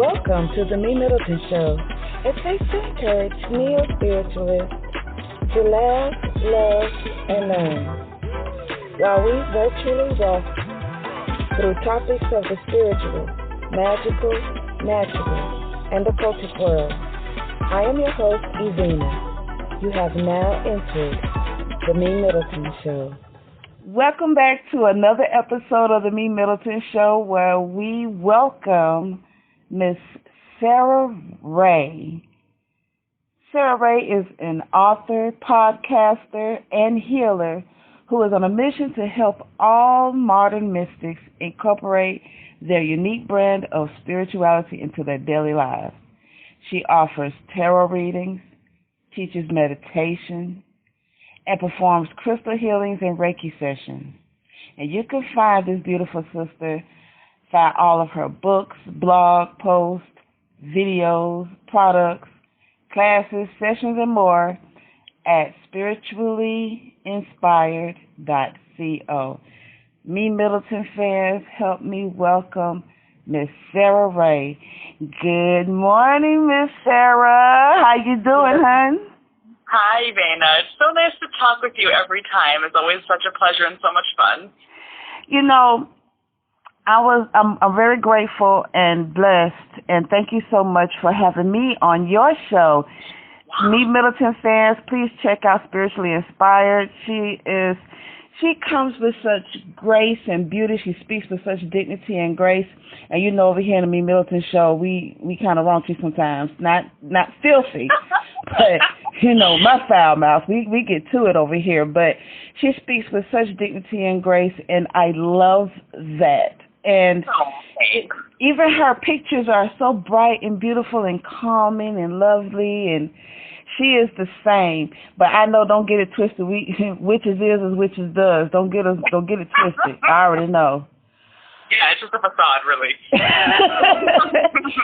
Welcome to the MeMyddleton Show, a place to encourage neo-spiritualists to laugh, love, and learn, while we virtually walk through topics of the spiritual, magical, natural, and occultic world. I am your host, Evina. You have now entered the MeMyddleton Show. Welcome back to another episode of the MeMyddleton Show, where we welcome Miss Sara-Rae. Sara-Rae is an author, podcaster, and healer who is on a mission to help all modern mystics incorporate their unique brand of spirituality into their daily lives. She offers tarot readings, teaches meditation, and performs crystal healings and Reiki sessions. And you can find this beautiful sister, find all of her books, blog posts, videos, products, classes, sessions, and more at spirituallyinspired.co. MeMyddleton fans, help me welcome Miss Sara-Rae. Good morning, Miss Sarah. How you doing, hon? Hi, Vana. It's so nice to talk with you every time. It's always such a pleasure and so much fun. You know, I'm very grateful and blessed, and thank you so much for having me on your show. Wow. MeMyddleton fans, please check out Spiritually Inspired. She comes with such grace and beauty. She speaks with such dignity and grace. And you know, over here in the MeMyddleton Show, we kind of raunchy sometimes, not filthy, but you know, my foul mouth. We get to it over here. But she speaks with such dignity and grace, and I love that. And even her pictures are so bright and beautiful and calming and lovely, and she is the same. But I know, don't get it twisted. Witches is as witches does. Don't get it twisted. I already know. Yeah, it's just a facade, really.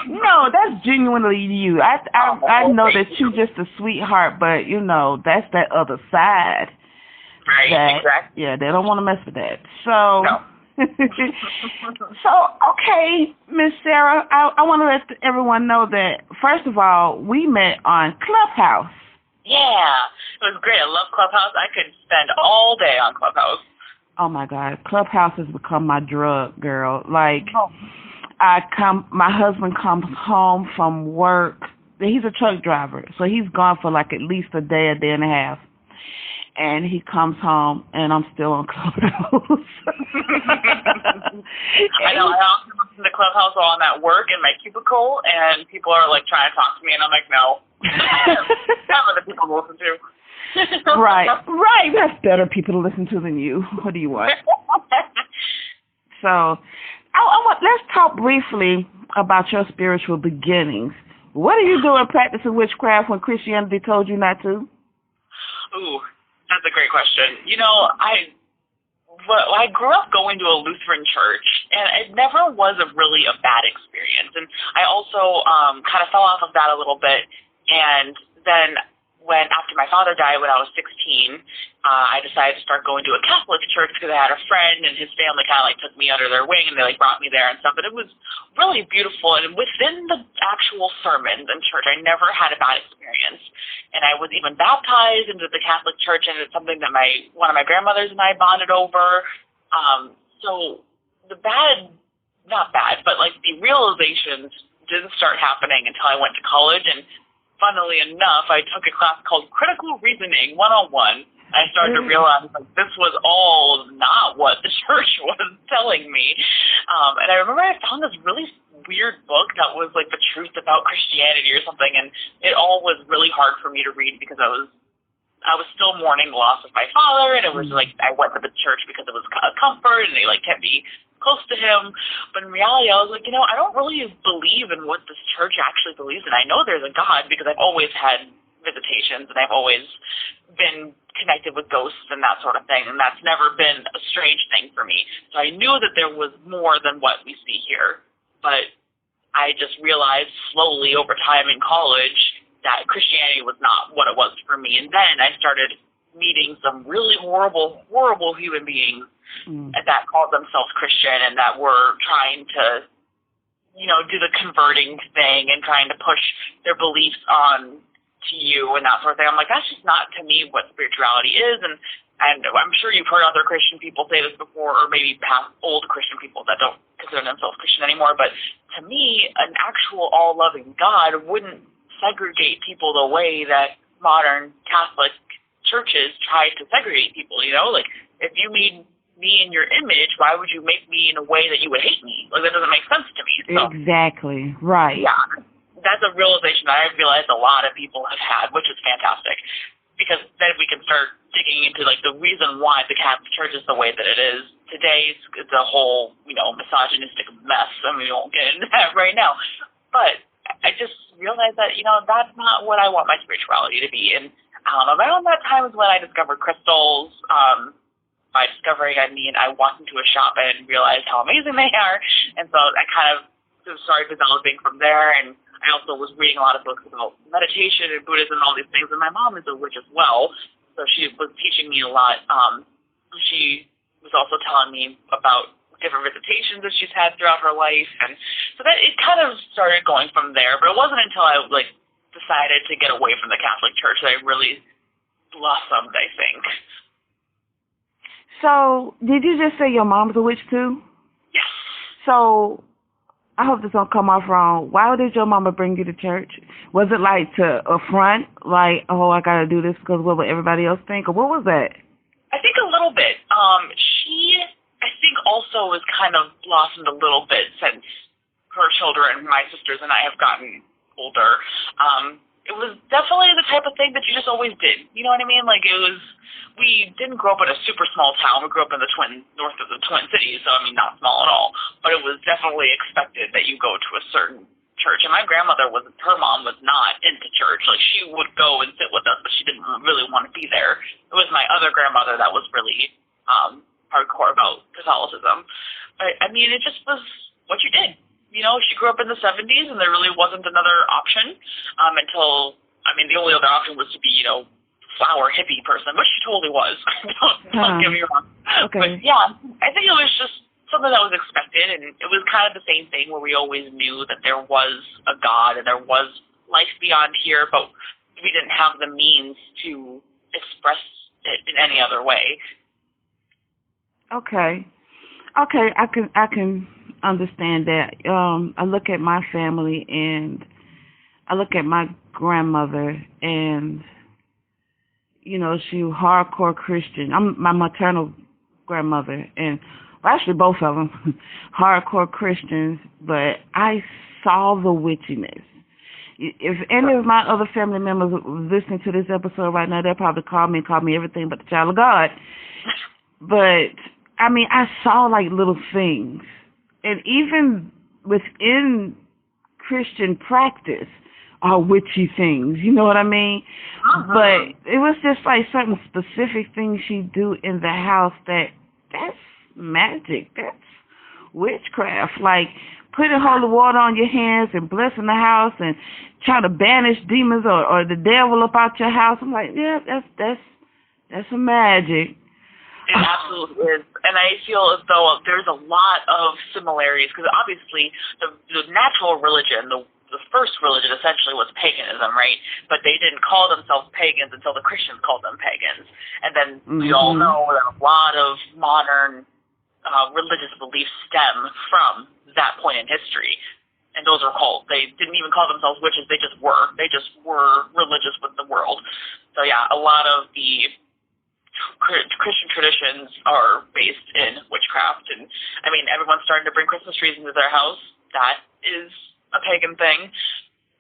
No, that's genuinely you. I know that you're just a sweetheart, but you know, that's that other side. Right, exactly. Yeah, they don't want to mess with that. So. No. So, okay, Miss Sarah, I want to let everyone know that, first of all, we met on Clubhouse. Yeah, it was great. I love Clubhouse. I could spend all day on Clubhouse. Oh, my God. Clubhouse has become my drug, girl. Like, my husband comes home from work. He's a truck driver, so he's gone for like at least a day and a half. And he comes home, and I'm still on Clubhouse. I know. I often listen to Clubhouse while I'm at work in my cubicle, and people are, like, trying to talk to me, and I'm like, no. That's what the people listen to. Right. That's better people to listen to than you. What do you want? So, let's talk briefly about your spiritual beginnings. What are you doing practicing witchcraft when Christianity told you not to? Ooh. That's a great question. You know, I grew up going to a Lutheran church, and it never was really a bad experience. And I also kind of fell off of that a little bit. And then after my father died when I was 16, I decided to start going to a Catholic church because I had a friend, and his family kind of like took me under their wing, and they like brought me there and stuff. But it was really beautiful. And within the actual sermons in church, I never had a bad experience. And I was even baptized into the Catholic Church, and it's something that one of my grandmothers and I bonded over. So the not bad, but like the realizations didn't start happening until I went to college. And funnily enough, I took a class called Critical Reasoning 101. I started to realize like this was all not what the church was telling me. And I remember I found this really weird book that was like the truth about Christianity or something, and it all was really hard for me to read because I was still mourning the loss of my father, and it was like I went to the church because it was a comfort, and they like kept me close to him. But in reality, I was like, you know, I don't really believe in what this church actually believes in. I know there's a God because I've always had visitations, and I've always been connected with ghosts and that sort of thing, and that's never been a strange thing for me. So I knew that there was more than what we see here, but I just realized slowly over time in college that Christianity was not what it was for me. And then I started meeting some really horrible human beings that called themselves Christian and that were trying to do the converting thing and trying to push their beliefs on to you and that sort of thing. I'm like, that's just not to me what spirituality is. And I'm sure you've heard other Christian people say this before, or maybe past old Christian people that don't consider themselves Christian anymore. But to me, an actual all-loving God wouldn't segregate people the way that modern Catholic churches try to segregate people. Like, if you made me in your image, why would you make me in a way that you would hate me? Like, that doesn't make sense to me. So, exactly. Right. Yeah. That's a realization that I realized a lot of people have had, which is fantastic. Because then we can start digging into, like, the reason why the Catholic Church is the way that it is today. It's a whole, misogynistic mess. I mean, we won't get into that right now. But I just realized that, that's not what I want my spirituality to be. And around that time is when I discovered crystals. By discovering, I walked into a shop and realized how amazing they are. And so I kind of started developing from there. And I also was reading a lot of books about meditation and Buddhism and all these things. And my mom is a witch as well, so she was teaching me a lot. She was also telling me about different visitations that she's had throughout her life. And so that it kind of started going from there. But it wasn't until I, decided to get away from the Catholic Church that I really blossomed, I think. So, did you just say your mom's a witch too? Yes. So, I hope this don't come off wrong. Why did your mama bring you to church? Was it like to affront, like, oh, I gotta do this because what would everybody else think, or what was that? I think a little bit. She, I think, also has kind of blossomed a little bit since her children, my sisters, and I have gotten older. It was definitely the type of thing that you just always did. You know what I mean? Like, we didn't grow up in a super small town. We grew up in the north of the Twin Cities, so, not small at all. But it was definitely expected that you go to a certain church. And my grandmother her mom was not into church. Like, she would go and sit with us, but she didn't really want to be there. It was my other grandmother that was really hardcore about Catholicism. But, it just was what you did. She grew up in the 70s, and there really wasn't another option until, the only other option was to be, flower hippie person, which she totally was. Don't get me wrong. Okay. But, yeah, I think it was just something that was expected, and it was kind of the same thing where we always knew that there was a God and there was life beyond here, but we didn't have the means to express it in any other way. Okay, I can understand that. I look at my family and I look at my grandmother, and she was hardcore Christian. I'm my maternal grandmother, and actually both of them hardcore Christians. But I saw the witchiness. If any of my other family members listening to this episode right now, they'll probably call me everything but the child of God. But I saw like little things. And even within Christian practice are witchy things, you know what I mean? Uh-huh. But it was just like certain specific things she'd do in the house that's magic. That's witchcraft. Like putting holy water on your hands and blessing the house and trying to banish demons or the devil up out your house. I'm like, yeah, that's some magic. It absolutely is. And I feel as though there's a lot of similarities, because obviously the natural religion, the first religion essentially was paganism, right? But they didn't call themselves pagans until the Christians called them pagans. And then we all know that a lot of modern religious beliefs stem from that point in history. And those are they didn't even call themselves witches, they just were. They just were religious with the world. So yeah, a lot of the Christian traditions are based in witchcraft, and everyone's starting to bring Christmas trees into their house. That is a pagan thing,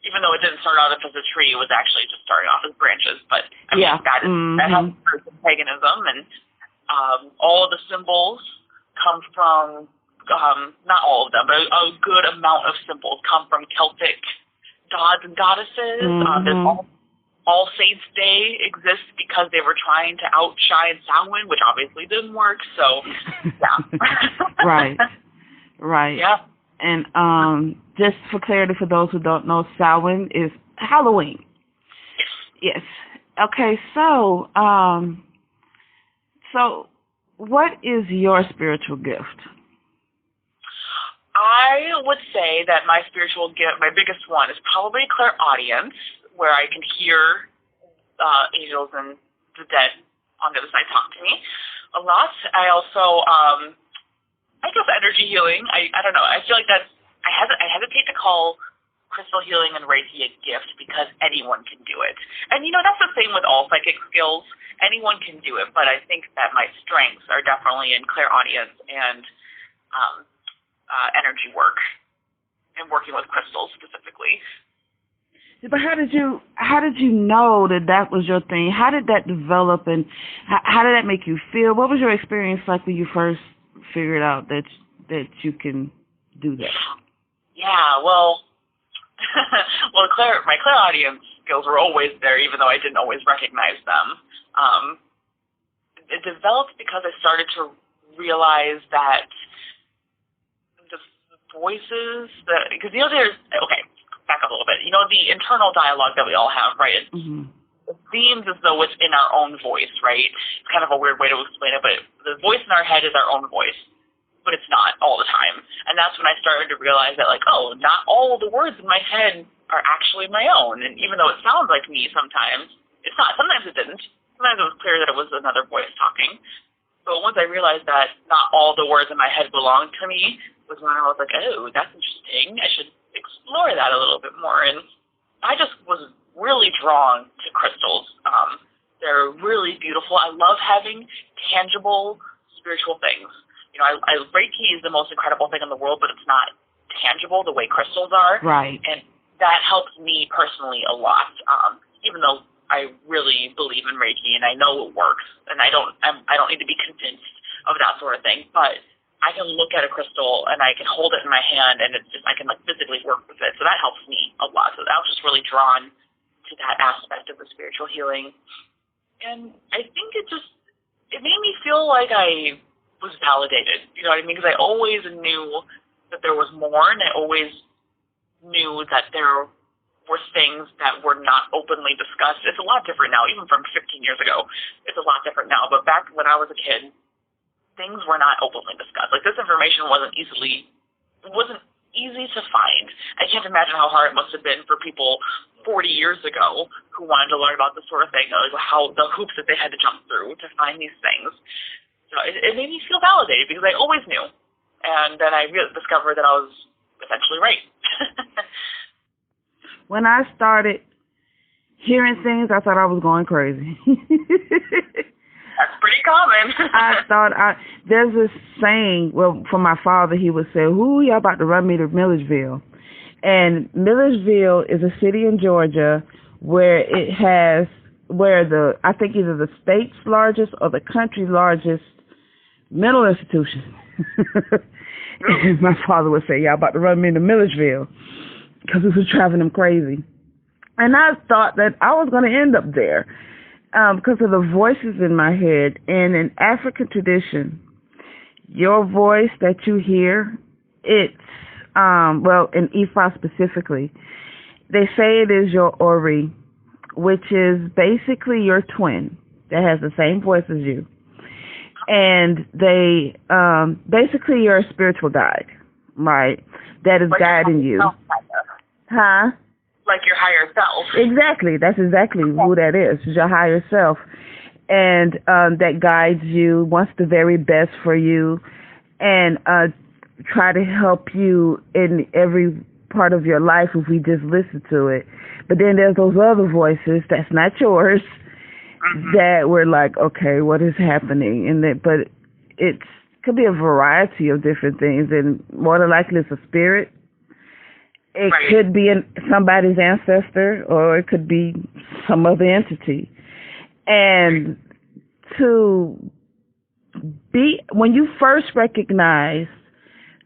even though it didn't start out as a tree. It was actually just starting off as branches. But that has roots in paganism, and all of the symbols come from not all of them, but a good amount of symbols come from Celtic gods and goddesses. There's All Saints Day exists because they were trying to outshine Samhain, which obviously didn't work. So, yeah. Right. Yeah. And just for clarity, for those who don't know, Samhain is Halloween. Yes. Okay. So, what is your spiritual gift? I would say that my spiritual gift, my biggest one, is probably clairaudience, where I can hear angels and the dead on the other side talk to me a lot. I also, I guess energy healing. I don't know. I feel like that's, I hesitate to call crystal healing and Reiki a gift because anyone can do it. And, that's the same with all psychic skills. Anyone can do it, but I think that my strengths are definitely in clairaudience and energy work and working with crystals specifically. But how did you know that was your thing? How did that develop, and how did that make you feel? What was your experience like when you first figured out that you can do that? Yeah, well, my clairaudience skills were always there, even though I didn't always recognize them. It developed because I started to realize that the voices because there's, okay, back up a little bit. The internal dialogue that we all have, right? It seems as though it's in our own voice, right? It's kind of a weird way to explain it, but the voice in our head is our own voice, but it's not all the time. And that's when I started to realize that, not all the words in my head are actually my own. And even though it sounds like me sometimes, it's not. Sometimes it didn't. Sometimes it was clear that it was another voice talking. But once I realized that not all the words in my head belonged to me, was when I was like, oh, that's interesting. I should explore that a little bit more. And I just was really drawn to crystals. They're really beautiful. I love having tangible spiritual things. Reiki is the most incredible thing in the world, but it's not tangible the way crystals are. Right. And that helps me personally a lot. Even though I really believe in Reiki and I know it works, and I don't need to be convinced of that sort of thing, but I can look at a crystal and I can hold it in my hand and I can physically work with it. So that helps me a lot. So I was just really drawn to that aspect of the spiritual healing. And I think it made me feel like I was validated. You know what I mean? Because I always knew that there was more, and I always knew that there were things that were not openly discussed. It's a lot different now, even from 15 years ago. It's a lot different now. But back when I was a kid, things were not openly discussed. This information wasn't easy to find. I can't imagine how hard it must have been for people 40 years ago who wanted to learn about this sort of thing, how the hoops that they had to jump through to find these things. So it made me feel validated because I always knew. And then I discovered that I was essentially right. When I started hearing things, I thought I was going crazy. That's pretty common. There's this saying, from my father, he would say, "Who y'all about to run me to Milledgeville?" And Milledgeville is a city in Georgia where I think either the state's largest or the country's largest mental institution. And my father would say, "Y'all about to run me to Milledgeville," because it was driving him crazy. And I thought that I was going to end up there because of the voices in my head. And in African tradition, your voice that you hear, it's, in Ifa specifically, they say it is your Ori, which is basically your twin that has the same voice as you. And they, basically you're a spiritual guide, right, that is guiding you. Huh? Like your higher self. Exactly. That's exactly who that is. It's your higher self. And that guides you, wants the very best for you, and try to help you in every part of your life if we just listen to it. But then there's those other voices that's not yours that were like, okay, what is happening? But it could be a variety of different things, and more than likely it's a spirit. It could be somebody's ancestor, or it could be some other entity. And when you first recognize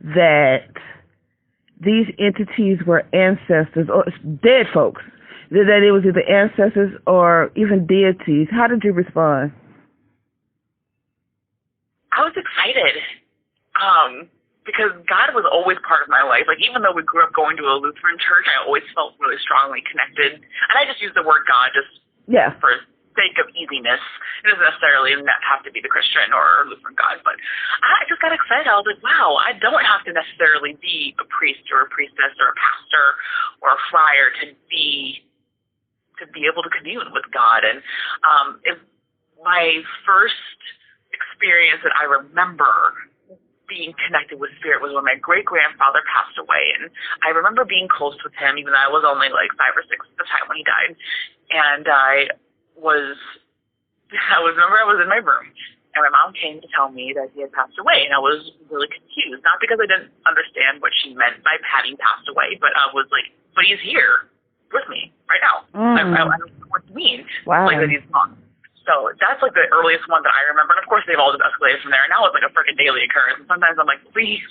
that these entities were ancestors or dead folks, that it was either ancestors or even deities, how did you respond? I was excited. Because God was always part of my life. Even though we grew up going to a Lutheran church, I always felt really strongly connected. And I just use the word God for sake of easiness, it doesn't necessarily have to be the Christian or Lutheran God, but I just got excited. I was like, wow, I don't have to necessarily be a priest or a priestess or a pastor or a friar to be able to commune with God. And my first experience that I remember being connected with spirit was when my great-grandfather passed away, and I remember being close with him, even though I was only like 5 or 6 at the time when he died. And I remember I was in my room, and my mom came to tell me that he had passed away, and I was really confused, not because I didn't understand what she meant by having passed away, but I was like, but he's here with me right now. I don't know what you mean. Wow. Like that he's gone. So that's like the earliest one that I remember. And of course, they've all just escalated from there. And now it's like a freaking daily occurrence. And sometimes I'm like, please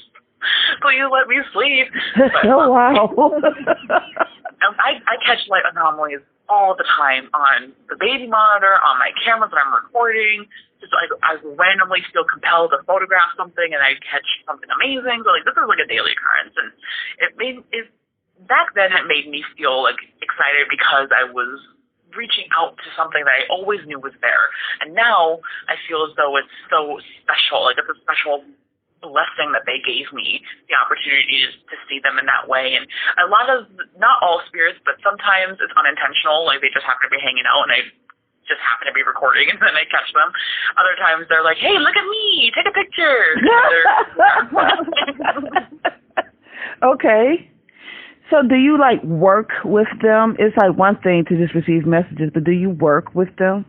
let me sleep. But, oh, wow. I catch light anomalies all the time on the baby monitor, on my cameras when I'm recording. Just like I randomly feel compelled to photograph something and I catch something amazing. So like this is like a daily occurrence. And back then it made me feel like excited because I was reaching out to something that I always knew was there. And now I feel as though it's so special, like it's a special blessing that they gave me, the opportunity to see them in that way. And a lot of, not all spirits, but sometimes it's unintentional, like they just happen to be hanging out and I just happen to be recording and then I catch them. Other times they're like, hey, look at me, take a picture. Okay. So do you like work with them? It's like one thing to just receive messages, but do you work with them?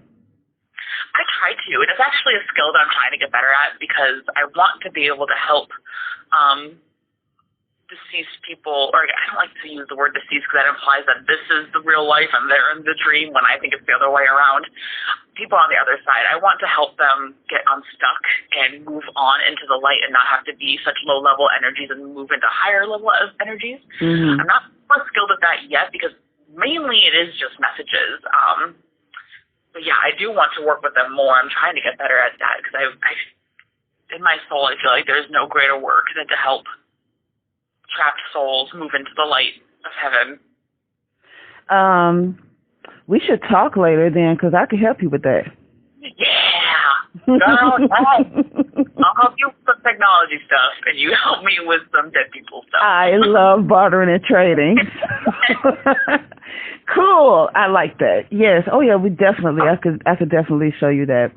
I try to, and it's actually a skill that I'm trying to get better at because I want to be able to help deceased people, or I don't like to use the word deceased because that implies that this is the real life and they're in the dream when I think it's the other way around. People on the other side, I want to help them get unstuck and move on into the light and not have to be such low-level energies and move into higher-level energies. Mm-hmm. I'm not skilled at that yet because mainly it is just messages. But yeah, I do want to work with them more. I'm trying to get better at that because I in my soul, I feel like there's no greater work than to help trapped souls move into the light of heaven. We should talk later then, because I can help you with that. Yeah. Girl, I'll help you with some technology stuff, and you help me with some dead people stuff. I love bartering and trading. Cool. I like that. Yes. Oh yeah. We definitely. I could definitely show you that.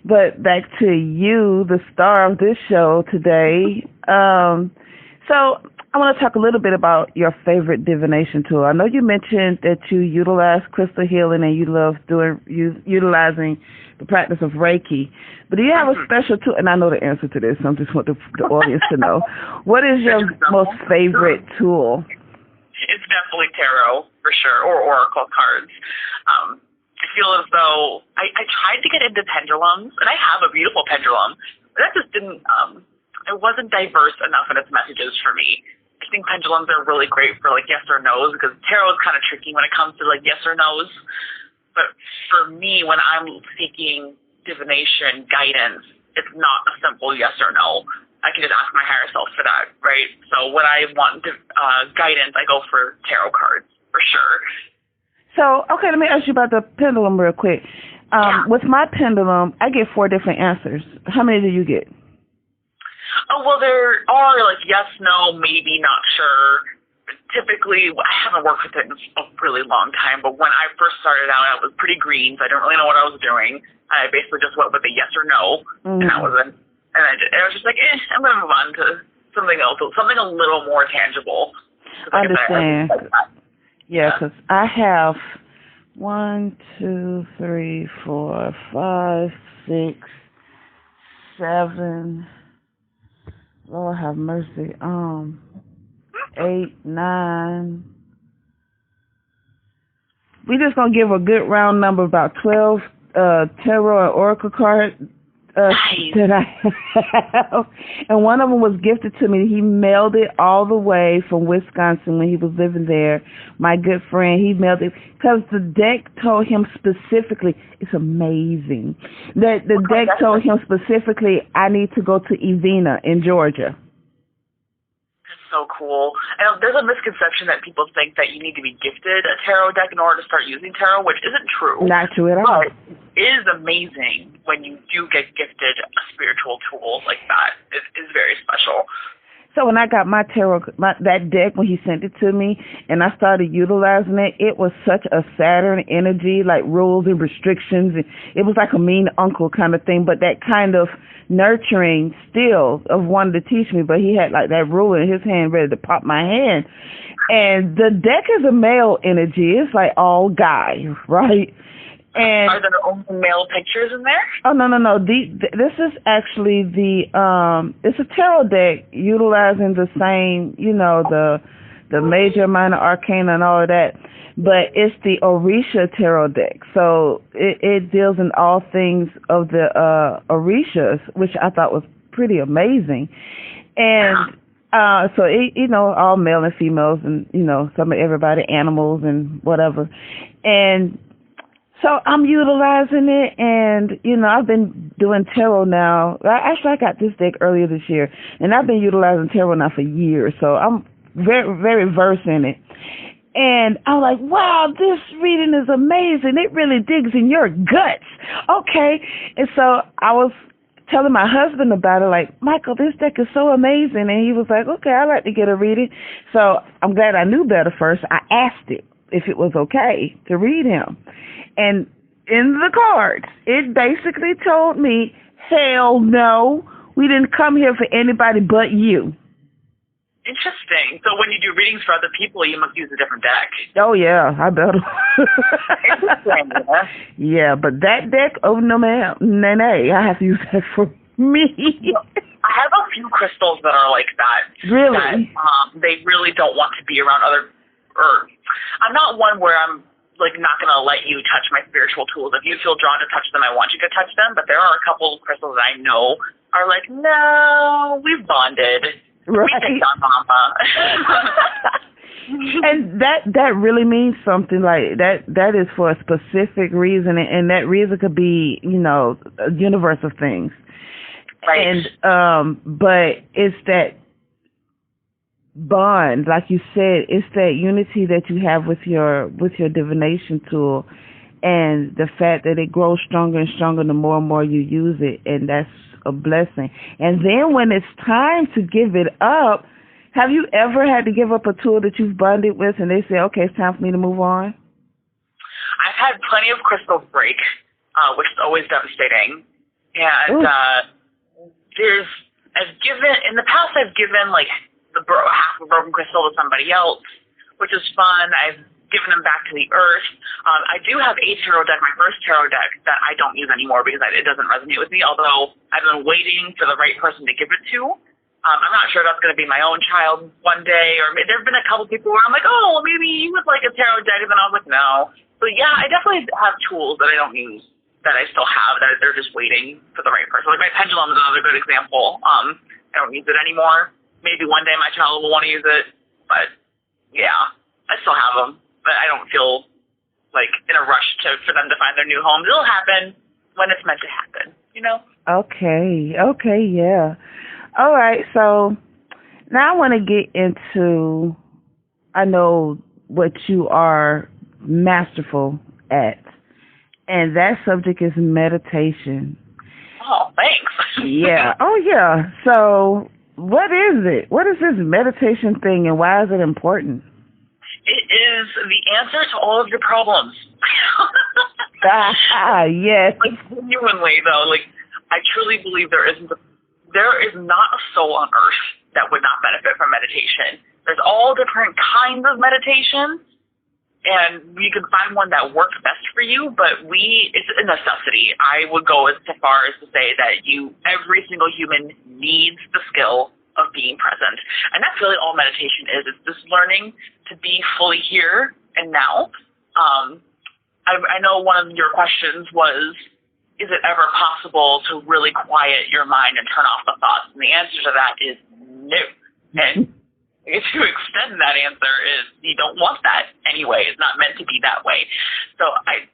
But back to you, the star of this show today. So I want to talk a little bit about your favorite divination tool. I know you mentioned that you utilize crystal healing and you love utilizing the practice of Reiki. But do you have a special tool? And I know the answer to this, so I just want the audience to know. What is your most favorite tool? It's definitely tarot, for sure, or oracle cards. I feel as though I tried to get into pendulums, and I have a beautiful pendulum, but that just didn't, it wasn't diverse enough in its messages for me. I think pendulums are really great for, like, yes or no's, because tarot is kind of tricky when it comes to, like, yes or no's. But for me, when I'm seeking divination guidance, it's not a simple yes or no. I can just ask my higher self for that, right? So when I want guidance, I go for tarot cards, for sure. So, okay, let me ask you about the pendulum real quick. With my pendulum, I get 4 different answers. How many do you get? Oh, well, there are, like, yes, no, maybe, not sure. Typically, I haven't worked with it in a really long time, but when I first started out, I was pretty green, so I didn't really know what I was doing. I basically just went with a yes or no, and that was it. And I was just like, I'm going to move on to something else, something a little more tangible. I understand. Yeah, because I have 1, 2, 3, 4, 5, 6, 7. Lord have mercy. 8, 9. We just gonna give a good round number, about 12 tarot and oracle cards that I have, and one of them was gifted to me. He mailed it all the way from Wisconsin when he was living there. My good friend, he mailed it because the deck told him specifically. It's amazing that the deck told him specifically, I need to go to Evina in Georgia. so cool. And there's a misconception that people think that you need to be gifted a tarot deck in order to start using tarot, which isn't true. Not true at all. But it is amazing when you do get gifted a spiritual tool like that. It is very special. So when I got my tarot, that deck, when he sent it to me, and I started utilizing it, it was such a Saturn energy, like rules and restrictions. And it was like a mean uncle kind of thing, but that kind of nurturing still of wanting to teach me. But he had like that ruler in his hand ready to pop my hand. And the deck is a male energy. It's like all guy, right? And are there only male pictures in there? Oh, no. This is actually it's a tarot deck utilizing the same, the major, minor arcana and all of that, but it's the Orisha tarot deck. So it deals in all things of the Orishas, which I thought was pretty amazing. And so it, all male and females, and some of everybody, animals and whatever. And so I'm utilizing it, and, I've been doing tarot now. Actually, I got this deck earlier this year, and I've been utilizing tarot now for years, so I'm very, very versed in it. And I'm like, wow, this reading is amazing. It really digs in your guts. Okay. And so I was telling my husband about it, like, Michael, this deck is so amazing. And he was like, okay, I'd like to get a reading. So I'm glad I knew better first. I asked it if it was okay to read him. And in the cards, it basically told me, hell no, we didn't come here for anybody but you. Interesting. So when you do readings for other people, you must use a different deck. Oh, yeah, I better. Interesting, yeah. Yeah, but that deck, oh, no, ma'am, nay, I have to use that for me. I have a few crystals that are like that. Really? That, they really don't want to be around other, or I'm not one where I'm like not going to let you touch my spiritual tools. If you feel drawn to touch them, I want you to touch them. But there are a couple of crystals that I know are like, no, we've bonded. Right. We take on mama. And that really means something. Like that is for a specific reason, and that reason could be, a universe of things. Right. And but it's that bond, like you said, it's that unity that you have with your divination tool, and the fact that it grows stronger and stronger the more and more you use it, and that's a blessing. And then when it's time to give it up, have you ever had to give up a tool that you've bonded with, and they say, okay, it's time for me to move on? I've had plenty of crystals break, which is always devastating. And in the past I've given like half a broken crystal to somebody else, which is fun. I've given them back to the earth. I do have a tarot deck, my first tarot deck, that I don't use anymore because it doesn't resonate with me, although I've been waiting for the right person to give it to. I'm not sure that's going to be my own child one day, or there have been a couple people where I'm like, oh, maybe you would like a tarot deck, and then I was like, no. But yeah, I definitely have tools that I don't use that I still have, that they're just waiting for the right person. Like my pendulum is another good example. I don't use it anymore. Maybe one day my child will want to use it, but yeah, I still have them. But I don't feel like in a rush for them to find their new homes. It'll happen when it's meant to happen, Okay, yeah. All right, so now I want to get into, I know what you are masterful at, and that subject is meditation. Oh, thanks. Yeah. Oh, yeah. So what is it? What is this meditation thing, and why is it important? It is the answer to all of your problems. Yes. Like, genuinely, though, I truly believe there is not a soul on earth that would not benefit from meditation. There's all different kinds of meditation, and you can find one that works best for you, but it's a necessity. I would go as far as to say that every single human needs the skill of being present. And that's really all meditation is. It's just learning to be fully here and now. I know one of your questions was, is it ever possible to really quiet your mind and turn off the thoughts? And the answer to that is no. And to extend that answer is you don't want that anyway. It's not meant to be that way. So I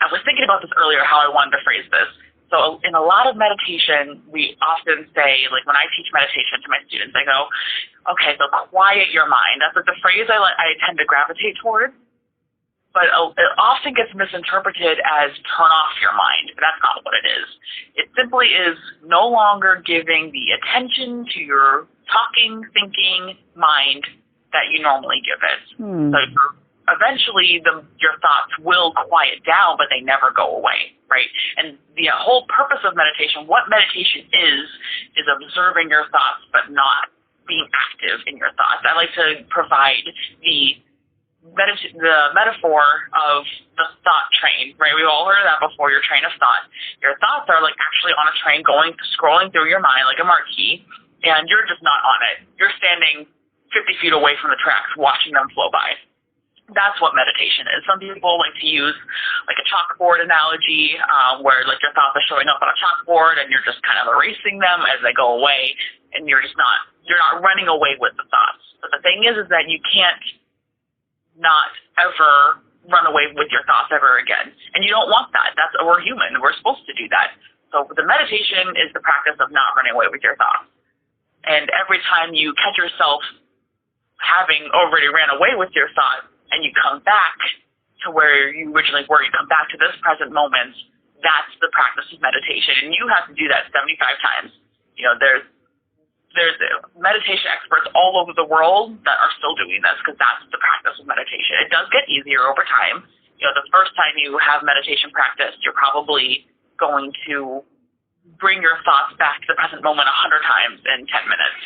was thinking about this earlier, how I wanted to phrase this. So in a lot of meditation, we often say, like when I teach meditation to my students, I go, okay, so quiet your mind. That's like the phrase I tend to gravitate toward. But it often gets misinterpreted as turn off your mind. But that's not what it is. It simply is no longer giving the attention to your talking, thinking mind that you normally give it. So eventually your thoughts will quiet down, but they never go away, right? And the whole purpose of meditation, what meditation is observing your thoughts, but not being active in your thoughts. I like to provide the metaphor of the thought train, right? We've all heard of that before, your train of thought. Your thoughts are like actually on a train scrolling through your mind like a marquee, and you're just not on it. You're standing 50 feet away from the tracks watching them flow by. That's what meditation is. Some people like to use like a chalkboard analogy, where like your thoughts are showing up on a chalkboard and you're just kind of erasing them as they go away, and you're not running away with the thoughts. But the thing is that you can't not ever run away with your thoughts ever again. And you don't want that. We're human. We're supposed to do that. So the meditation is the practice of not running away with your thoughts. And every time you catch yourself having already ran away with your thought and you come back to where you originally were, you come back to this present moment, that's the practice of meditation. And you have to do that 75 times. You know, there's meditation experts all over the world that are still doing this because that's the practice of meditation. It does get easier over time. You know, the first time you have meditation practice, you're probably going to bring your thoughts back to the present moment 100 times in 10 minutes.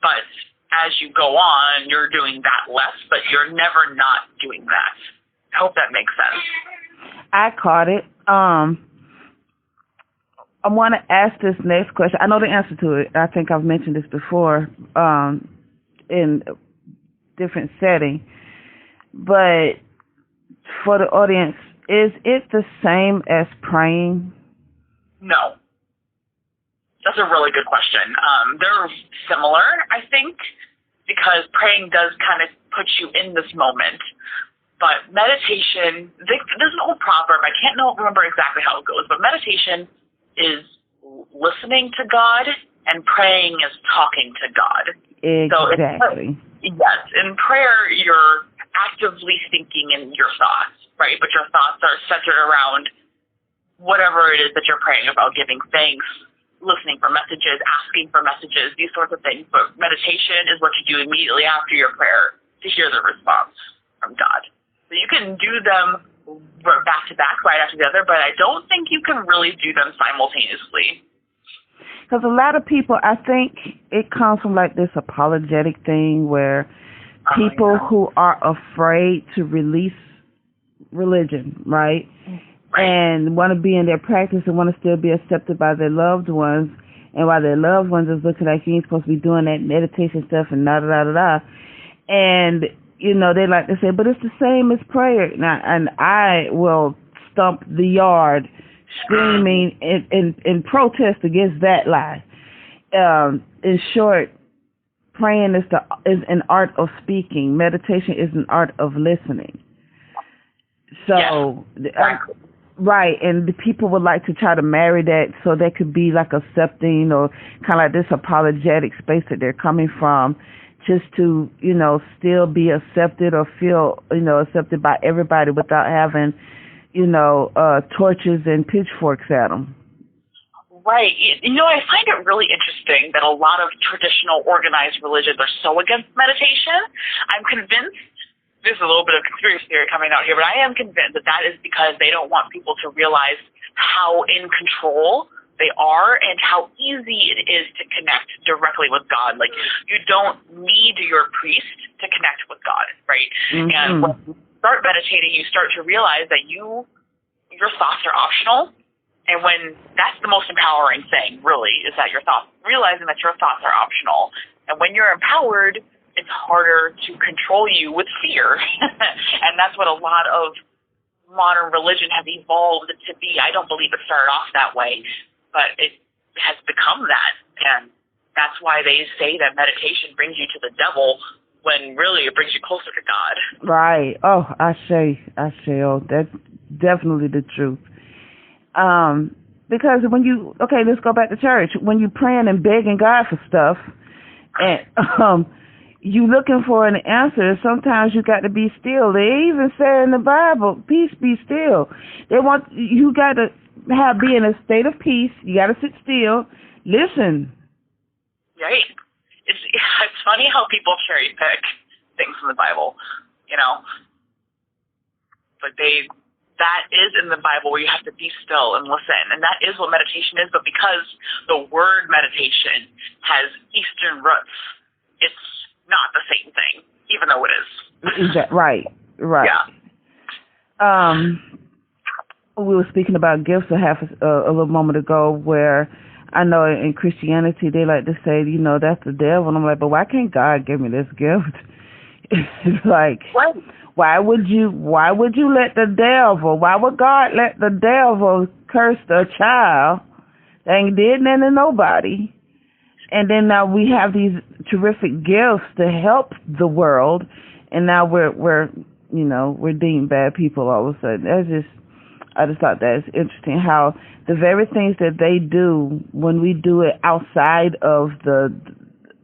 But as you go on, you're doing that less, but you're never not doing that. I hope that makes sense. I caught it. I want to ask this next question. I know the answer to it. I think I've mentioned this before in a different setting. But for the audience, is it the same as praying? No. That's a really good question. They're similar, I think, because praying does kind of put you in this moment. But meditation, there's an old proverb. I can't remember exactly how it goes, but meditation is listening to God and praying is talking to God. Exactly. So yes, in prayer you're actively thinking in your thoughts, right? But your thoughts are centered around whatever it is that you're praying about, giving thanks, listening for messages, asking for messages, these sorts of things. But meditation is what you do immediately after your prayer to hear the response from God. So you can do them back to back right after the other, but I don't think you can really do them simultaneously. Because a lot of people, I think it comes from like this apologetic thing where people who are afraid to release religion, right? And want to be in their practice and want to still be accepted by their loved ones, and while their loved ones is looking like you ain't supposed to be doing that meditation stuff and da-da-da-da-da. And you know, they like to say, but it's the same as prayer. Now, and I will stomp the yard screaming in protest against that lie. In short, praying is an art of speaking. Meditation is an art of listening. So, right, and the people would like to try to marry that so they could be like accepting or kind of like this apologetic space that they're coming from, just to, you know, still be accepted or feel, you know, accepted by everybody without having, you know, torches and pitchforks at them. Right. You know, I find it really interesting that a lot of traditional organized religions are so against meditation. I'm convinced, there's a little bit of conspiracy theory coming out here, but I am convinced that is because they don't want people to realize how in control they are and how easy it is to connect directly with God. Like, you don't need your priest to connect with God, right? Mm-hmm. And when you start meditating, you start to realize that your thoughts are optional. And when that's the most empowering thing, really, is that realizing that your thoughts are optional. And when you're empowered, it's harder to control you with fear. And that's what a lot of modern religion has evolved to be. I don't believe it started off that way, but it has become that. And that's why they say that meditation brings you to the devil when really it brings you closer to God. Right. Oh, I say, oh, that's definitely the truth. Because when you, okay, let's go back to church. When you praying and begging God for stuff, and you looking for an answer, sometimes you got to be still. They even say in the Bible, peace be still. They want, you got to be in a state of peace. You got to sit still, listen. Right. It's funny how people cherry pick things from the Bible, you know. But that is in the Bible where you have to be still and listen, and that is what meditation is. But because the word meditation has Eastern roots, it's not the same thing, even though it is. Is that right? Right. Yeah. We were speaking about gifts a little moment ago, where I know in Christianity they like to say, you know, that's the devil, and I'm like, but why can't God give me this gift? It's like, what? Why would you let the devil? Why would God let the devil curse the child that ain't did nothing to nobody? And then now we have these terrific gifts to help the world, and now we're deemed bad people all of a sudden. I just thought that's interesting how the very things that they do, when we do it outside of the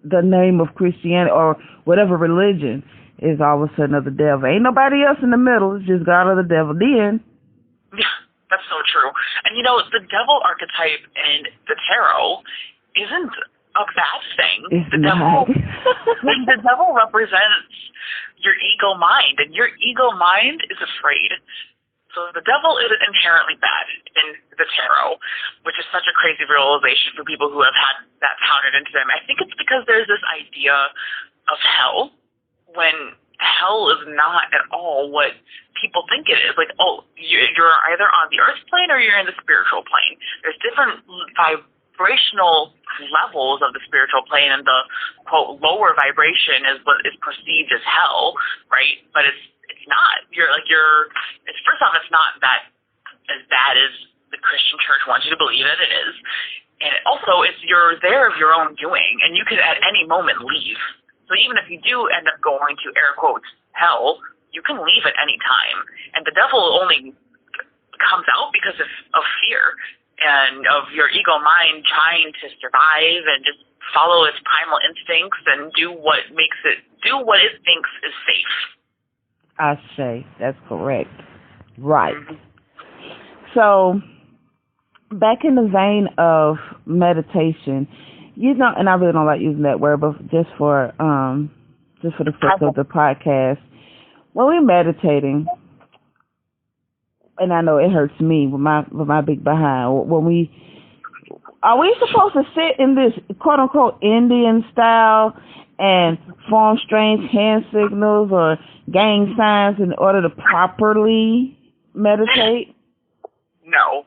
name of Christianity or whatever religion, is all of a sudden of the devil. Ain't nobody else in the middle. It's just God or the devil. Then. Yeah, that's so true. And you know, the devil archetype in the tarot isn't a bad thing. It's the not. The devil represents your ego mind, and your ego mind is afraid. So the devil is inherently bad in the tarot, which is such a crazy realization for people who have had that pounded into them. I think it's because there's this idea of hell, when hell is not at all what people think it is. Like, oh, you're either on the earth plane or you're in the spiritual plane. There's different vibrational levels of the spiritual plane, and the, quote, lower vibration is what is perceived as hell, right? But it's not. It's first off, it's not that as bad as the Christian church wants you to believe it is. And also, you're there of your own doing, and you could at any moment leave. So even if you do end up going to, air quotes, hell, you can leave at any time. And the devil only comes out because of fear and of your ego mind trying to survive and just follow its primal instincts and do what it thinks is safe. I say that's correct. Right. Mm-hmm. So back in the vein of meditation, you know, and I really don't like using that word, but just for the sake of the podcast, when we're meditating, and I know it hurts me with my big behind, are we supposed to sit in this quote unquote Indian style and form strange hand signals or gang signs in order to properly meditate? No.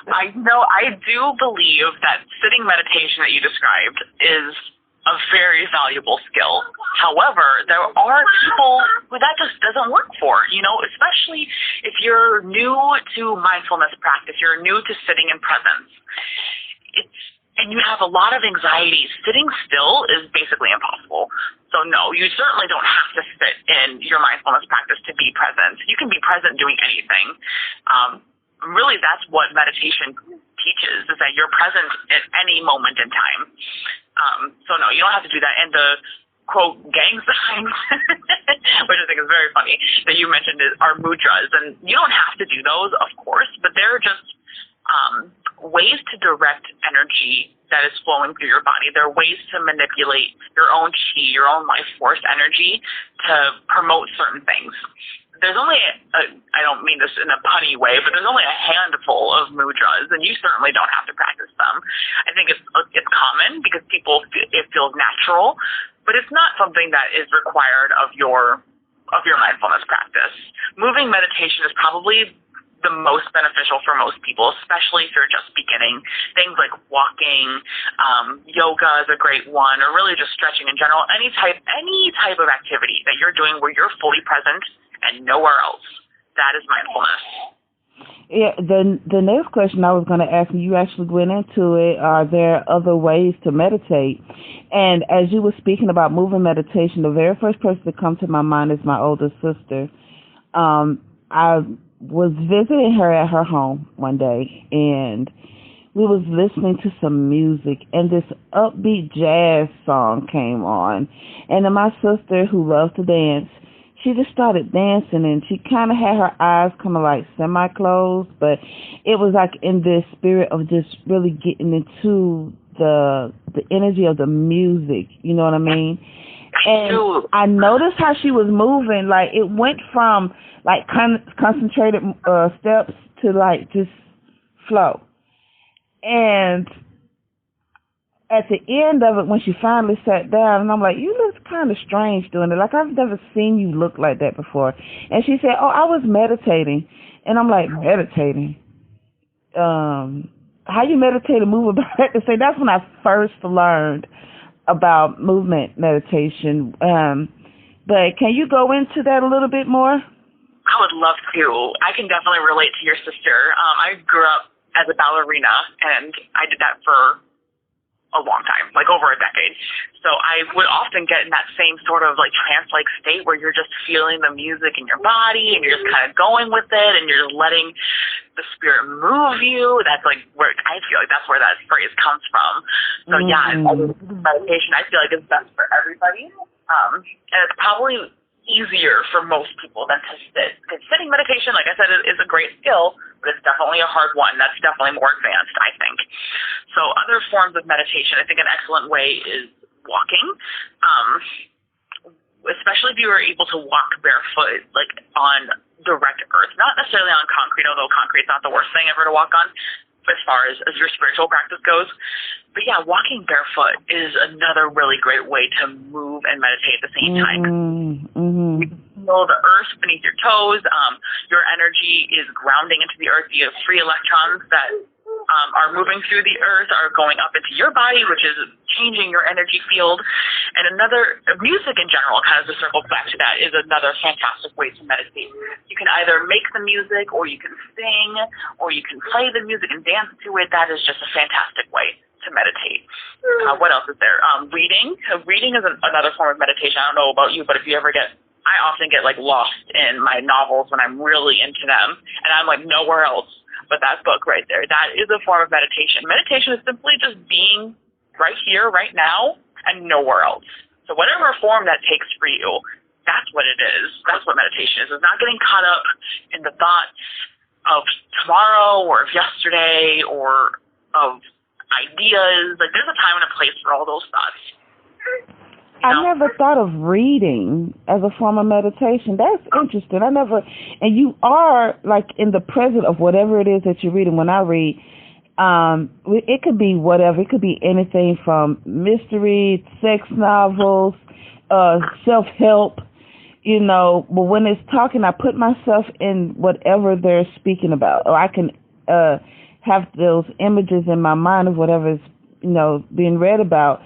I do believe that sitting meditation that you described is a very valuable skill. However, there are people who that just doesn't work for, you know, especially if you're new to mindfulness practice, you're new to sitting in presence. And you have a lot of anxiety. Sitting still is basically impossible. So no, you certainly don't have to sit in your mindfulness practice to be present. You can be present doing anything. Really, that's what meditation teaches, is that you're present at any moment in time. So no, you don't have to do that. And the, quote, gang signs, which I think is very funny, that you mentioned are mudras. And you don't have to do those, of course, but they're just ways to direct energy that is flowing through your body. They're ways to manipulate your own chi, your own life force energy to promote certain things. There's only, I don't mean this in a punny way, but there's only a handful of mudras, and you certainly don't have to practice them. I think it's common because it feels natural, but it's not something that is required of your mindfulness practice. Moving meditation is probably the most beneficial for most people, especially if you're just beginning. Things like walking, yoga is a great one, or really just stretching in general. Any type of activity that you're doing where you're fully present and nowhere else. That is mindfulness. Yeah, the next question I was going to ask, and you actually went into it, are there other ways to meditate? And as you were speaking about moving meditation, the very first person to come to my mind is my older sister. I was visiting her at her home one day, and we was listening to some music, and this upbeat jazz song came on. And then my sister, who loves to dance, she just started dancing, and she kind of had her eyes kind of like semi-closed, but it was like in this spirit of just really getting into the energy of the music, you know what I mean? And I noticed how she was moving, like it went from like concentrated steps to like just flow. And at the end of it, when she finally sat down, and I'm like, you look kind of strange doing it. Like, I've never seen you look like that before. And she said, oh, I was meditating. And I'm like, meditating? How you meditate and move about it? So that's when I first learned about movement meditation. But can you go into that a little bit more? I would love to. I can definitely relate to your sister. I grew up as a ballerina, and I did that for a long time, like over a decade. So I would often get in that same sort of like trance-like state where you're just feeling the music in your body, and you're just kind of going with it, and you're just letting the spirit move you. That's like where I feel like that's where that phrase comes from. So yeah, meditation I feel like is best for everybody. And it's probably easier for most people than to sit. Because sitting meditation, like I said, is a great skill, but it's definitely a hard one. That's definitely more advanced, I think. So other forms of meditation, I think an excellent way is walking, especially if you are able to walk barefoot, like on direct earth, not necessarily on concrete, although concrete's not the worst thing ever to walk on as far as your spiritual practice goes. But yeah, walking barefoot is another really great way to move and meditate at the same time. You feel the earth beneath your toes. Your energy is grounding into the earth. You have free electrons that are moving through the earth, are going up into your body, which is changing your energy field. And music in general, kind of to circle back to that, is another fantastic way to meditate. You can either make the music, or you can sing, or you can play the music and dance to it. That is just a fantastic way to meditate. What else is there? Reading. Reading is another form of meditation. I don't know about you, but if you ever I often get like lost in my novels when I'm really into them, and I'm like nowhere else but that book right there. That is a form of meditation. Meditation is simply just being right here, right now, and nowhere else. So whatever form that takes for you, that's what it is. That's what meditation is. It's not getting caught up in the thought of tomorrow or of yesterday or of ideas. Like, there's a time and a place for all those thoughts. I never thought of reading as a form of meditation. That's interesting. And you are like in the present of whatever it is that you're reading. When I read, it could be whatever. It could be anything from mystery, sex novels, self-help, but when it's talking, I put myself in whatever they're speaking about, or I can, have those images in my mind of whatever is, being read about.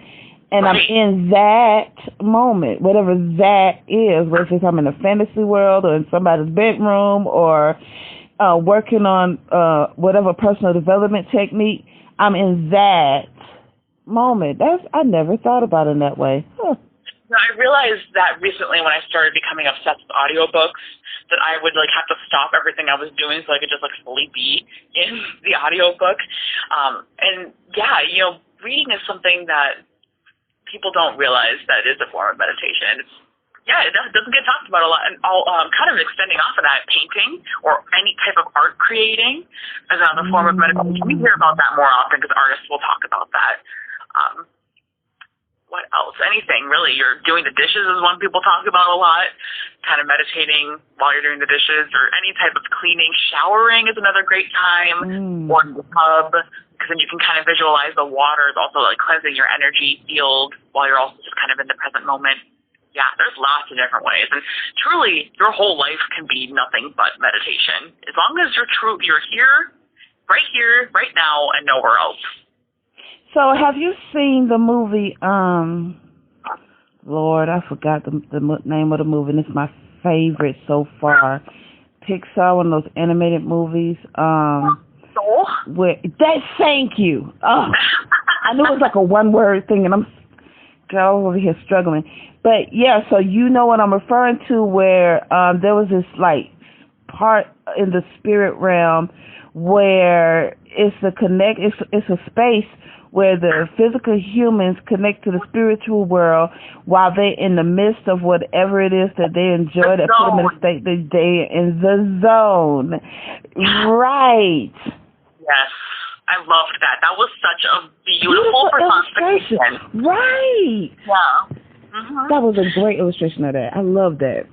And I'm in that moment, whatever that is, whether it's I'm in a fantasy world or in somebody's bedroom or working on whatever personal development technique, I'm in that moment. I never thought about it in that way. Huh. I realized that recently when I started becoming obsessed with audiobooks, that I would have to stop everything I was doing so I could just fully be in the audiobook. And yeah, reading is something that people don't realize that is a form of meditation. It doesn't get talked about a lot. And kind of extending off of that, painting or any type of art creating is another form of meditation. We hear about that more often because artists will talk about that. What else? Anything, really. You're doing the dishes is one people talk about a lot, kind of meditating while you're doing the dishes, or any type of cleaning. Showering is another great time, or in the tub, because then you can kind of visualize the water is also cleansing your energy field while you're also just kind of in the present moment. Yeah, there's lots of different ways. And truly, your whole life can be nothing but meditation. As long as you're here, right now, and nowhere else. So have you seen the movie, Lord, I forgot the name of the movie, and it's my favorite so far. Pixar, one of those animated movies. Soul? Thank you. Oh, I knew it was a one-word thing, and I'm over here struggling. But, yeah, so you know what I'm referring to, where there was this, part in the spirit realm where it's a space where the physical humans connect to the spiritual world while they're in the midst of whatever it is that they enjoy, that put them in a state that they in the zone. Right. Yes. I loved that. That was such a beautiful personification. Right. Yeah. Mm-hmm. That was a great illustration of that. I love that.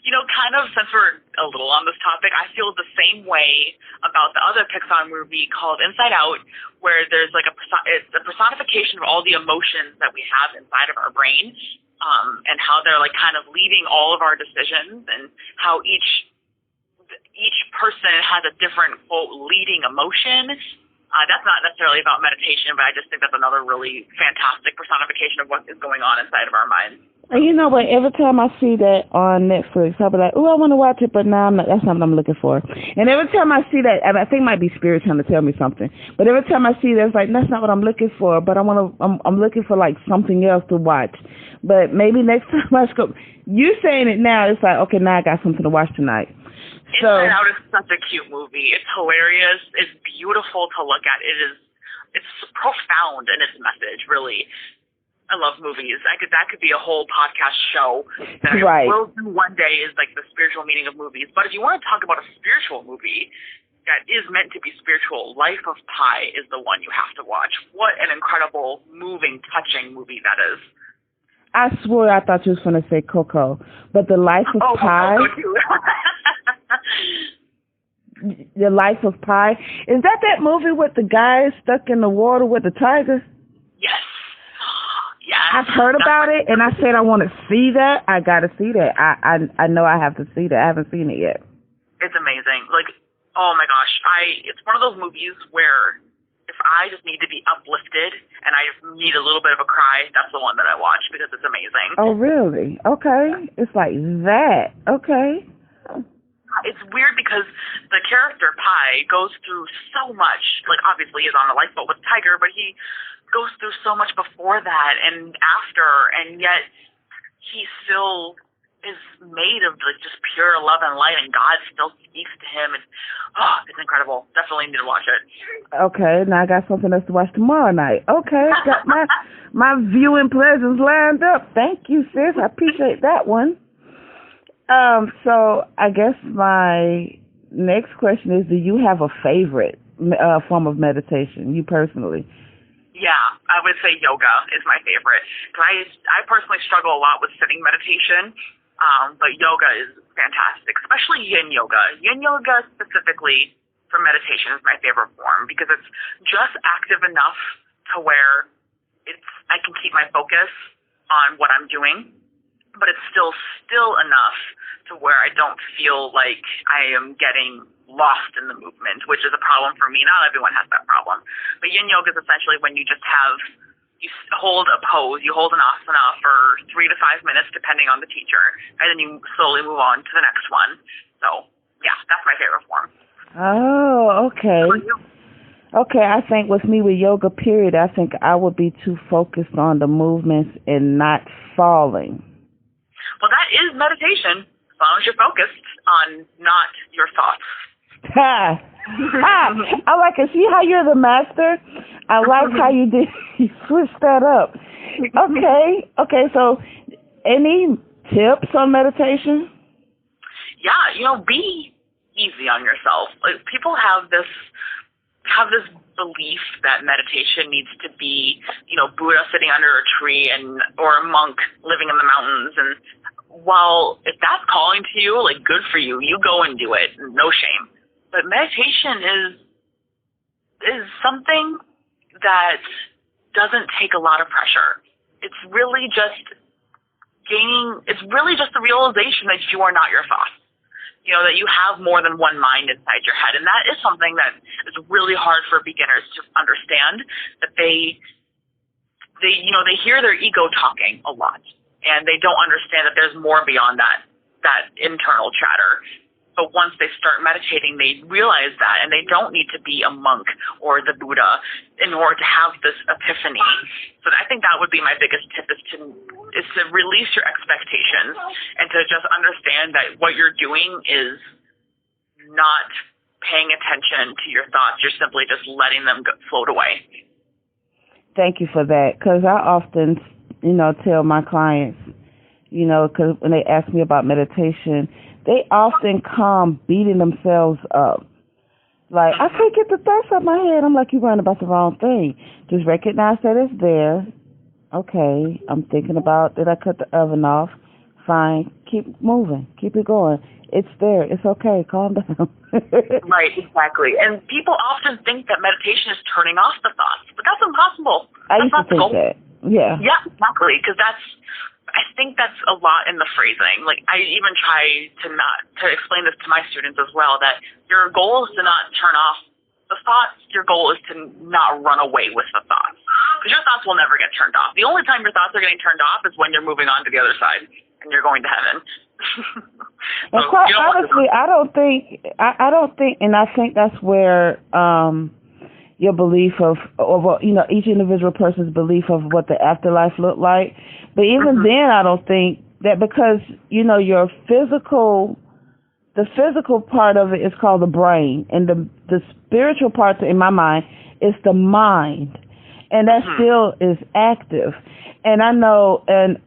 You know, kind of, since we're a little on this topic, I feel the same way about the other Pixar movie called Inside Out, where there's like it's a personification of all the emotions that we have inside of our brain, and how they're like kind of leading all of our decisions, and how each person has a different, quote, leading emotion. That's not necessarily about meditation, but I just think that's another really fantastic personification of what is going on inside of our minds. And you know what? Every time I see that on Netflix, I'll be like, "Oh, I want to watch it," but now that's not what I'm looking for. And every time I see that, I think it might be spirit trying to tell me something. But every time I see that, it's like that's not what I'm looking for. But I'm looking for like something else to watch. But maybe next time I go, you saying it now, it's like, okay, now I got something to watch tonight. Inside Out is such a cute movie. It's hilarious. It's beautiful to look at. It's profound in its message, really. I love movies. That could be a whole podcast show that I will do one day, is like the spiritual meaning of movies. But if you want to talk about a spiritual movie that is meant to be spiritual, Life of Pi is the one you have to watch. What an incredible, moving, touching movie that is. I swear I thought you was going to say Coco, but the Life of Pi. Coco too. The Life of Pi. Is that movie with the guy stuck in the water with the tiger? Yes. Yes. I've heard about it, and I said I want to see that. I got to see that. I know I have to see that. I haven't seen it yet. It's amazing. Like, oh my gosh, it's one of those movies where if I just need to be uplifted and I just need a little bit of a cry, that's the one that I watch because it's amazing. Oh, really? Okay. It's like that. Okay. It's weird because the character Pi goes through so much. Like, obviously he's on a lifeboat with Tiger, but he goes through so much before that and after, and yet he still is made of like just pure love and light, and God still speaks to him. And it's incredible. Definitely need to watch it. Okay, now I got something else to watch tomorrow night. Okay, got my viewing pleasures lined up. Thank you, sis. I appreciate that one. So I guess my next question is, do you have a favorite form of meditation, you personally? Yeah, I would say yoga is my favorite. I personally struggle a lot with sitting meditation, but yoga is fantastic, especially yin yoga. Yin yoga specifically for meditation is my favorite form because it's just active enough to where I can keep my focus on what I'm doing, but it's still enough to where I don't feel like I am getting lost in the movement, which is a problem for me. Not everyone has that problem. But yin yoga is essentially when you hold a pose, you hold an asana for 3 to 5 minutes, depending on the teacher, and then you slowly move on to the next one. So, yeah, that's my favorite form. Oh, okay. Okay, I think with me with yoga, period, I think I would be too focused on the movements and not falling. Well, that is meditation, as long as you're focused on not your thoughts. I like it. See how you're the master? I like how you switched that up. Okay, so any tips on meditation? Yeah, be easy on yourself. Like, people have this belief that meditation needs to be, Buddha sitting under a tree or a monk living in the mountains. And while if that's calling to you, like, good for you, you go and do it, no shame. But meditation is something that doesn't take a lot of pressure. It's really just the realization that you are not your thoughts. That you have more than one mind inside your head. And that is something that is really hard for beginners to understand, that they hear their ego talking a lot, and they don't understand that there's more beyond that internal chatter. But once they start meditating, they realize that, and they don't need to be a monk or the Buddha in order to have this epiphany. So I think that would be my biggest tip, is to release your expectations and to just understand that what you're doing is not paying attention to your thoughts. You're simply just letting them float away. Thank you for that, because I often, tell my clients, because when they ask me about meditation, they often come beating themselves up. Like, I can't get the thoughts out of my head. I'm like, you're worrying about the wrong thing. Just recognize that it's there. Okay, I'm thinking about, did I cut the oven off? Fine. Keep moving. Keep it going. It's there. It's okay. Calm down. Right, exactly. And people often think that meditation is turning off the thoughts, but that's impossible. I used to think that. Yeah. Yeah, exactly. Because I think that's a lot in the phrasing. Like, I even try to explain this to my students as well, that your goal is to not turn off the thoughts. Your goal is to not run away with the thoughts. Because your thoughts will never get turned off. The only time your thoughts are getting turned off is when you're moving on to the other side and you're going to heaven. And quite honestly, I don't think, and I think that's where your belief of, each individual person's belief of what the afterlife looked like. But even then, I don't think that, because, your the physical part of it is called the brain, and the spiritual part, in my mind, is the mind. And that still is active. And I know, and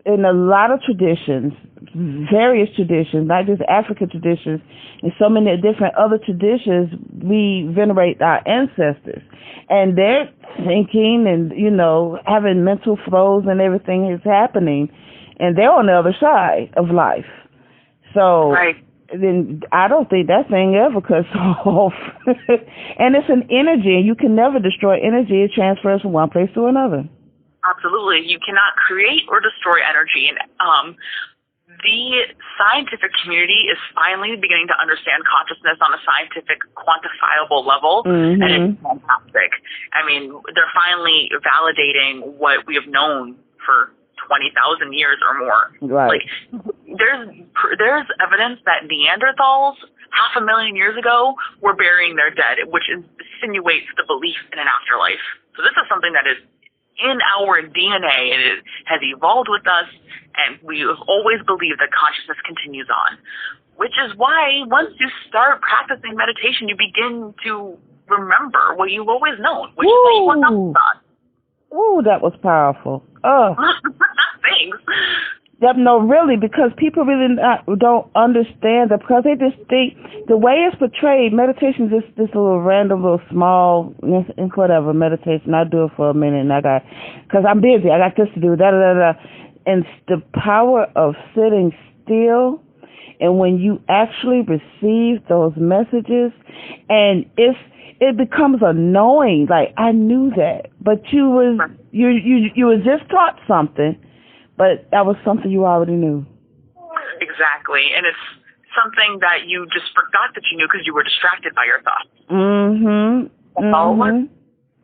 in a lot of traditions, various traditions, not just African traditions, and so many different other traditions, we venerate our ancestors. And they're thinking and, having mental flows and everything is happening. And they're on the other side of life. So then I don't think that thing ever cuts off. And it's an energy, and you can never destroy energy. It transfers from one place to another. Absolutely. You cannot create or destroy energy. And the scientific community is finally beginning to understand consciousness on a scientific, quantifiable level, and it's fantastic. I mean, they're finally validating what we have known for 20,000 years or more. Right. Like, there's evidence that Neanderthals 500,000 years ago were burying their dead, which insinuates the belief in an afterlife. So this is something that is in our DNA, and it has evolved with us, and we have always believed that consciousness continues on, which is why once you start practicing meditation, you begin to remember what you've always known, which is what you want to thought. Ooh, that was powerful. Oh. Thanks. No, really, because people really don't understand that, because they just think the way it's portrayed, meditation is just this little random, little small, whatever, meditation. I do it for a minute, and because I'm busy, I got this to do, da-da-da-da. And the power of sitting still, and when you actually receive those messages, and it becomes annoying. Like, I knew that, but you was just taught something, but that was something you already knew. Exactly, and it's something that you just forgot that you knew because you were distracted by your thoughts.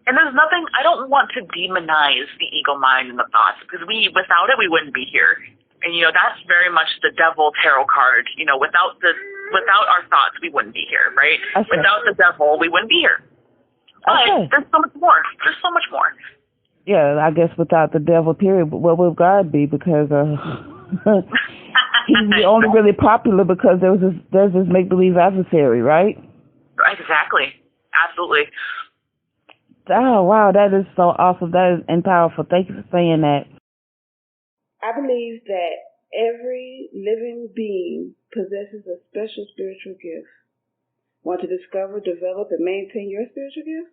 And there's nothing, I don't want to demonize the ego mind and the thoughts, because without it, we wouldn't be here. And, that's very much the devil tarot card. Without our thoughts, we wouldn't be here, right? Okay. Without the devil, we wouldn't be here. But there's so much more. There's so much more. Yeah, I guess without the devil, period, what would God be? Because he's only really popular because there's this make-believe adversary, right? Exactly. Absolutely. Oh, wow, that is so awesome. That is and powerful. Thank you for saying that. I believe that every living being possesses a special spiritual gift. Want to discover, develop, and maintain your spiritual gift?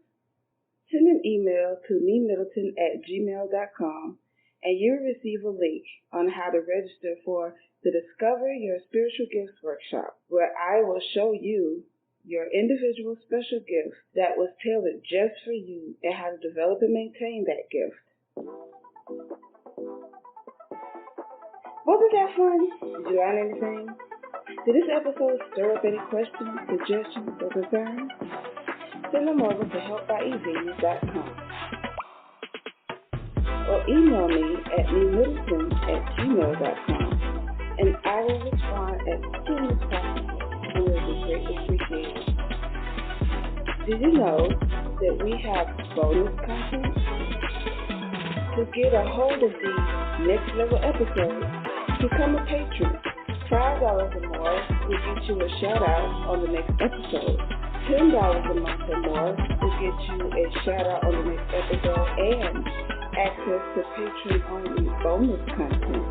Send an email to MeMyddleton@gmail.com, and you'll receive a link on how to register for the Discover Your Spiritual Gifts workshop, where I will show you your individual special gift that was tailored just for you, and how to develop and maintain that gift. Wasn't that fun? Did you learn anything? Did this episode stir up any questions, suggestions, or concerns? Send them over to help.ev.com or email me at MeMyddleton@gmail.com, and I will respond as soon as possible, and it will be greatly appreciated. Did you know that we have bonus content? To get a hold of these next level episodes, become a patron $5 or more will get you a shout out on the next episode. $10 a month or more will get you a shout out on the next episode and access to Patreon-only bonus content.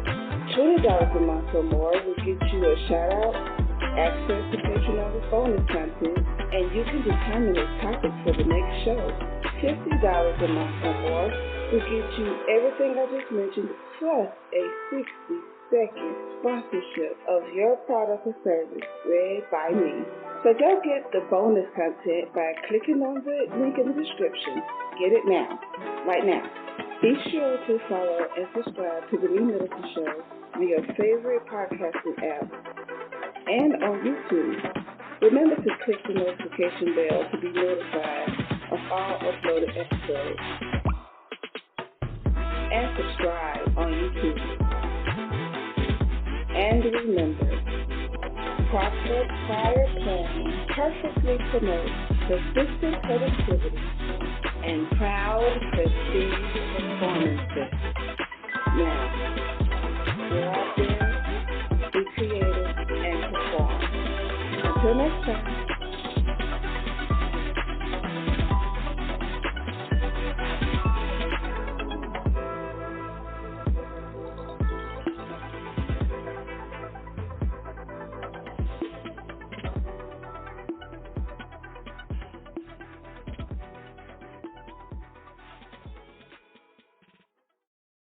$20 a month or more will get you a shout out, access to Patreon-only bonus content, and you can determine a topic for the next show. $50 a month or more will get you everything I just mentioned, plus a 60-second sponsorship of your product or service read by me. So go get the bonus content by clicking on the link in the description. Get it now, right now. Be sure to follow and subscribe to the MeMyddleton Show on your favorite podcasting app and on YouTube. Remember to click the notification bell to be notified of all uploaded episodes. And subscribe on YouTube. And remember, proper prior planning perfectly promotes persistent productivity and proud prestige performances. Now, go out there, be creative, and perform. Until next time.